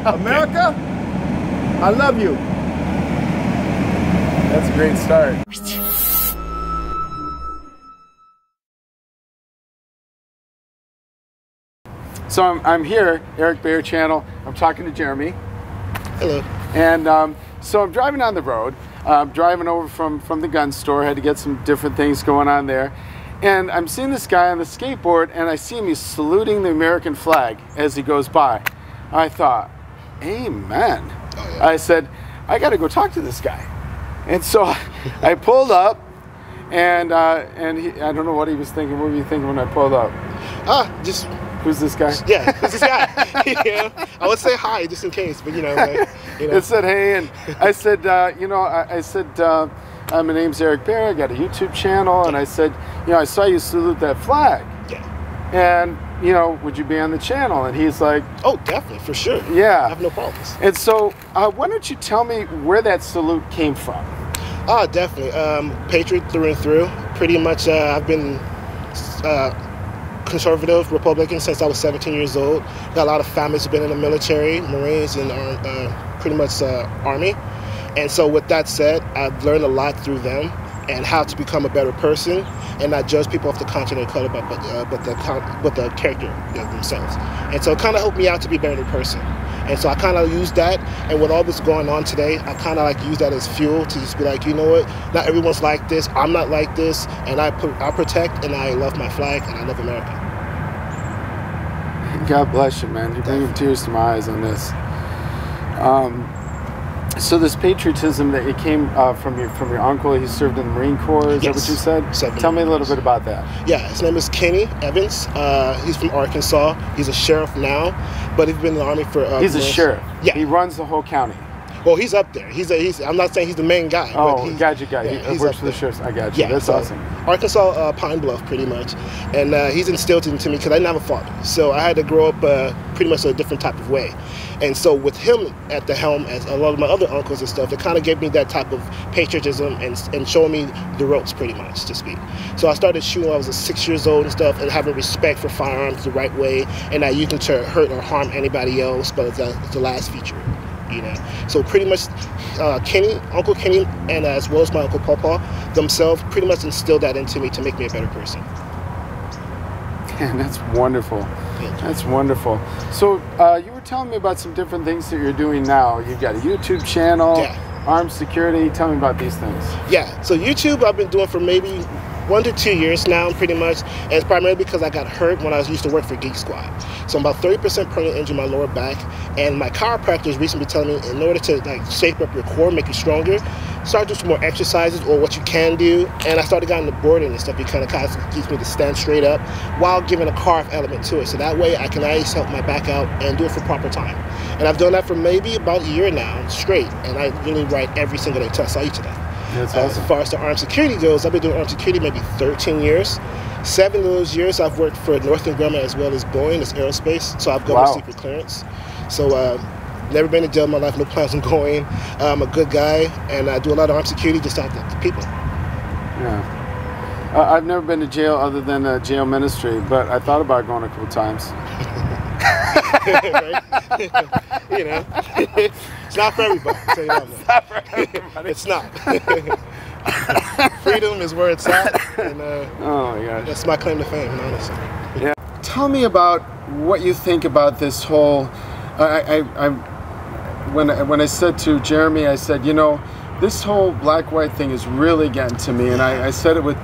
America, I love you. That's a great start. So I'm here, Eric Bayer Channel. I'm talking to Jeremy. Hello. And so I'm driving on the road. Driving over from the gun store. Had to get some different things going on there. And I'm seeing this guy on the skateboard, and I see him, he's saluting the American flag as he goes by. I thought, amen. Oh, yeah. I said, I got to go talk to this guy. And so I pulled up, and I don't know what he was thinking. What were you thinking when I pulled up? Just... Who's this guy? Yeah, who's this guy? I would say hi just in case, but It said hey, and I said, I said, my name's Eric Bayer. I got a YouTube channel, and I said, I saw you salute that flag. Yeah. And would you be on the channel? And he's like, oh, definitely, for sure. Yeah. I have no problems. And so, why don't you tell me where that salute came from? Definitely. Patriot through and through. Pretty much, I've been conservative Republican since I was 17 years old. Got a lot of families who've been in the military, Marines, and pretty much Army. And so with that said, I've learned a lot through them and how to become a better person and not judge people off the content or color, but the character themselves. And so it kind of helped me out to be a better person. And so I kind of use that, and with all this going on today, I kind of use that as fuel to just be like, you know what, not everyone's like this, I'm not like this, and I protect and I love my flag and I love America. God bless you, man. You're bringing tears to my eyes on this. So this patriotism that it came from your uncle, he served in the Marine Corps, is that what you said? Tell me a little bit about that. Yeah, his name is Kenny Evans. He's from Arkansas. He's a sheriff now, but he's been in the Army for... he's a sheriff? Yeah. He runs the whole county? Well, he's up there. I'm not saying he's the main guy. Oh, but got you. Yeah, he works for the sheriff. I got you. Yeah, that's awesome. Arkansas, Pine Bluff, pretty much. And he's instilled into me because I didn't have a father. So I had to grow up pretty much a different type of way. And so with him at the helm, as a lot of my other uncles and stuff, it kind of gave me that type of patriotism and showing me the ropes, pretty much, to speak. So I started shooting when I was 6 years old and stuff, and having respect for firearms the right way, and not using to hurt or harm anybody else, but it's the last feature. So pretty much Uncle Kenny, and as well as my Uncle Pawpaw themselves pretty much instilled that into me to make me a better person. Man, that's wonderful. That's wonderful. So you were telling me about some different things that you're doing now. You've got a YouTube channel, armed security. Tell me about these things. Yeah, so YouTube I've been doing for maybe 1 to 2 years now, pretty much, and it's primarily because I got hurt when I used to work for Geek Squad. So I'm about 30% permanent injury in my lower back, and my chiropractor has recently been telling me in order to shape up your core, make you stronger, start doing some more exercises or what you can do. And I started getting the boarding and stuff. It kind of keeps me to stand straight up while giving a carve element to it. So that way I can always help my back out and do it for proper time. And I've done that for maybe about a year now straight, and I really write every single day until I saw you today. That's awesome. As far as the armed security goes, I've been doing armed security maybe 13 years. 7 of those years I've worked for Northrop Grumman as well as Boeing, as aerospace. So I've got my secret clearance. So never been to jail in my life, no plans on going. I'm a good guy, and I do a lot of armed security just to help the people. Yeah. I've never been to jail other than a jail ministry, but I thought about going a couple times. It's not for everybody. So it's not for everybody. It's not. Freedom is where it's at, and oh my gosh, that's my claim to fame, honestly. Yeah. Tell me about what you think about this whole. When I said to Jeremy, I said, this whole black-white thing is really getting to me, and I said it with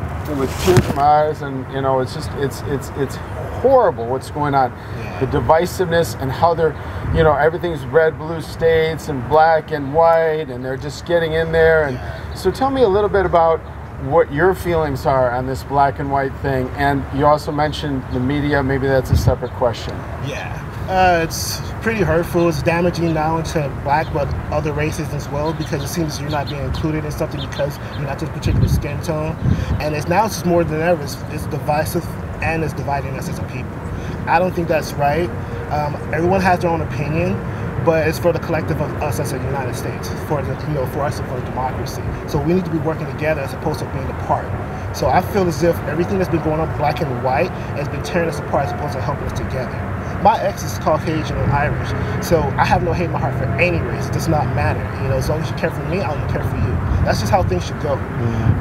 tears in my eyes, and it's just it's horrible what's going on. The divisiveness and how they're, everything's red, blue states and black and white, and they're just getting in there. And so tell me a little bit about what your feelings are on this black and white thing. And you also mentioned the media. Maybe that's a separate question. Yeah, it's pretty hurtful. It's damaging not only to black but other races as well, because it seems you're not being included in something because you're not just particular skin tone. And it's more than ever. It's divisive and it's dividing us as a people. I don't think that's right. Everyone has their own opinion, but it's for the collective of us as a United States, for us and for democracy. So we need to be working together as opposed to being apart. So I feel as if everything that's been going on black and white has been tearing us apart as opposed to helping us together. My ex is Caucasian and Irish, so I have no hate in my heart for any race. It does not matter. You know, as long as you care for me, I'll care for you. That's just how things should go.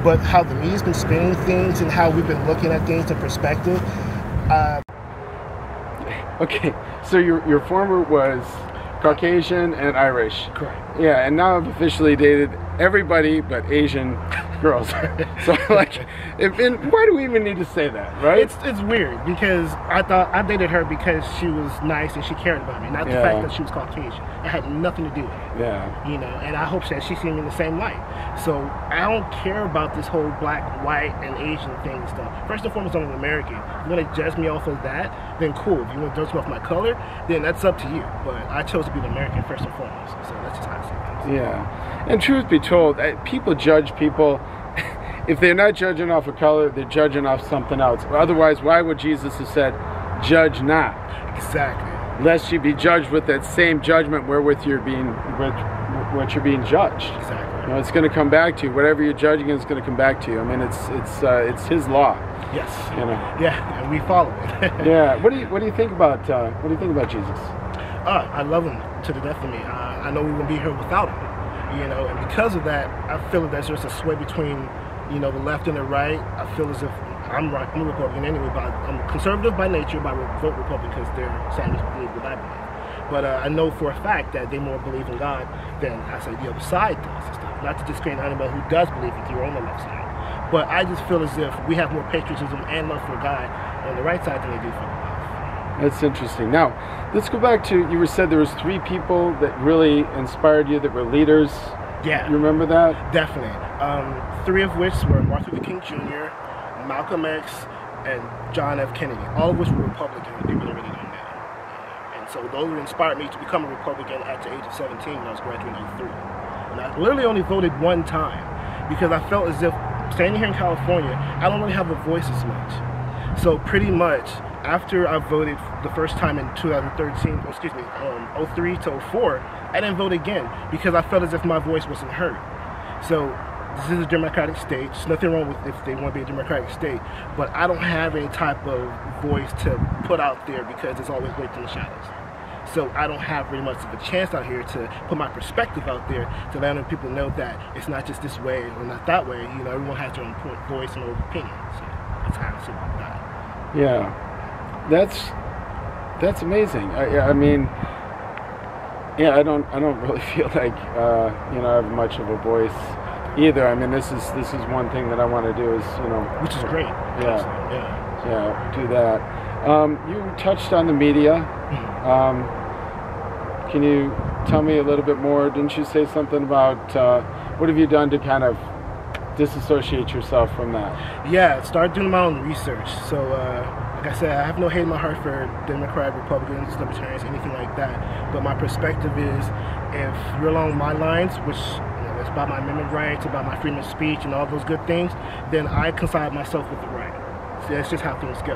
But how the media's been spinning things and how we've been looking at things in perspective. Okay, so your former was Caucasian and Irish. Correct. Yeah, and now I've officially dated everybody but Asian girls. So like, why do we even need to say that, right? It's weird because I thought I dated her because she was nice and she cared about me, not the fact that she was Caucasian. It had nothing to do with it. Yeah. You know, and I hope that she seen me in the same light. So I don't care about this whole black, white, and Asian thing and stuff. First and foremost, I'm an American. If you want to judge me off of that, then cool. If you want to judge me off my color, then that's up to you. But I chose to be an American first and foremost. So that's just how I see things. Yeah. And truth be told, people judge people. If they're not judging off of color, they're judging off something else. Otherwise, why would Jesus have said, judge not? Exactly. Lest you be judged with that same judgment wherewith you're being, what you're being judged. Exactly. You know, it's going to come back to you. Whatever you're judging is going to come back to you. I mean, it's His law. Yes. You know. Yeah, and we follow it. Yeah. What do you think about Jesus? I love him to the death of me. I know we wouldn't be here without him. You know, and because of that, I feel that there's just a sway between, you know, the left and the right. I feel as if I'm a Republican anyway, but I'm conservative by nature, but I vote Republican because they're sadly believe what I believe. But I know for a fact that they more believe in God than I say the other side does and stuff. Not to discredit anybody who does believe if you're on the left side. But I just feel as if we have more patriotism and love for God on the right side than they do for the left. That's interesting. Now, let's go back to, you said there was 3 people that really inspired you, that were leaders. Yeah. You remember that? Definitely. 3 of which were Martin Luther King Jr., Malcolm X, and John F. Kennedy. All of which were Republican, and people don't really know that. And so those inspired me to become a Republican at the age of 17 when I was graduating in 03. And I literally only voted one time because I felt as if standing here in California, I don't really have a voice as much. So pretty much, after I voted the first time in 2013, 03 to 04, I didn't vote again because I felt as if my voice wasn't heard. So this is a democratic state. There's nothing wrong with if they want to be a democratic state, but I don't have any type of voice to put out there because it's always waiting in the shadows. So I don't have very much of a chance out here to put my perspective out there to let other people know that it's not just this way or not that way. You know, everyone has their own voice and their own opinion. So that's how I see that. Yeah. That's amazing. I mean, yeah, I don't really feel like you know, I have much of a voice either. I mean, this is one thing that I want to do is, you know, which is great. Yeah, do that. You touched on the media. Can you tell me a little bit more? Didn't you say something about what have you done to kind of disassociate yourself from that? Yeah, started doing my own research. So like I said, I have no hate in my heart for Democrat, Republicans, Libertarians, anything like that. But my perspective is, if you're along my lines, which it's about my amendment rights, about my freedom of speech, and all those good things, then I consider myself with the right. So that's just how things go.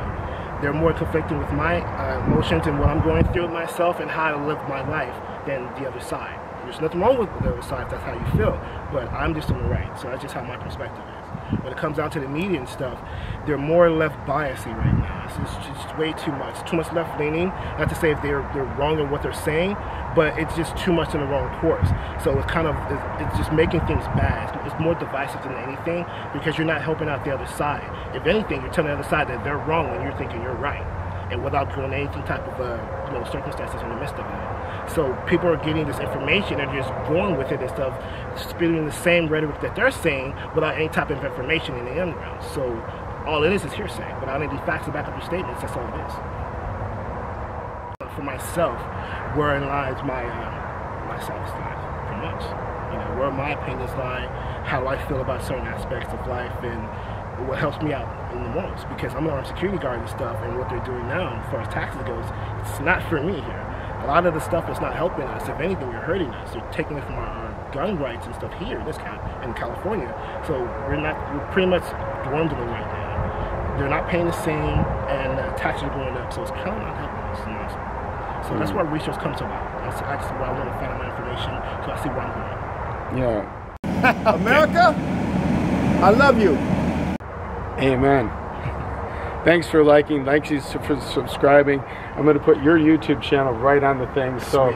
They're more conflicting with my emotions and what I'm going through with myself and how I live my life than the other side. There's nothing wrong with the other side if that's how you feel, but I'm just on the right. So that's just how my perspective is. When it comes down to the media and stuff, they're more left biasy right now. It's just way too much left leaning. Not to say if they're wrong in what they're saying, but it's just too much in the wrong course. So it's kind of, it's just making things bad. It's more divisive than anything because you're not helping out the other side. If anything, you're telling the other side that they're wrong when you're thinking you're right, and without doing anything type of circumstances in the midst of it. So people are getting this information and just going with it instead of spitting the same rhetoric that they're saying without any type of information in the end round. So all it is hearsay, without any facts to back up your statements. That's all it is. For myself, wherein lies my self-esteem, pretty much. You know, where my opinions lie, how I feel about certain aspects of life, and what helps me out in the most. Because I'm an armed security guard and stuff, and what they're doing now, as far as taxes goes, it's not for me here. A lot of the stuff is not helping us. If anything, they're hurting us. They're taking it from our gun rights and stuff here in California. So we're pretty much dwindling right now. They're not paying the same, and taxes are going up. So it's kind of not helping us. You know? So that's where research comes about. That's where I want to find out my information, so I see where I'm going. Yeah. America, I love you. Amen. Thanks for liking. Thanks you for subscribing. I'm going to put your YouTube channel right on the thing. So,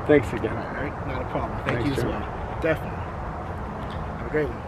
Thanks again. All right, not a problem. Thank Thanks, you as Jeremy. well. Definitely. Have a great one.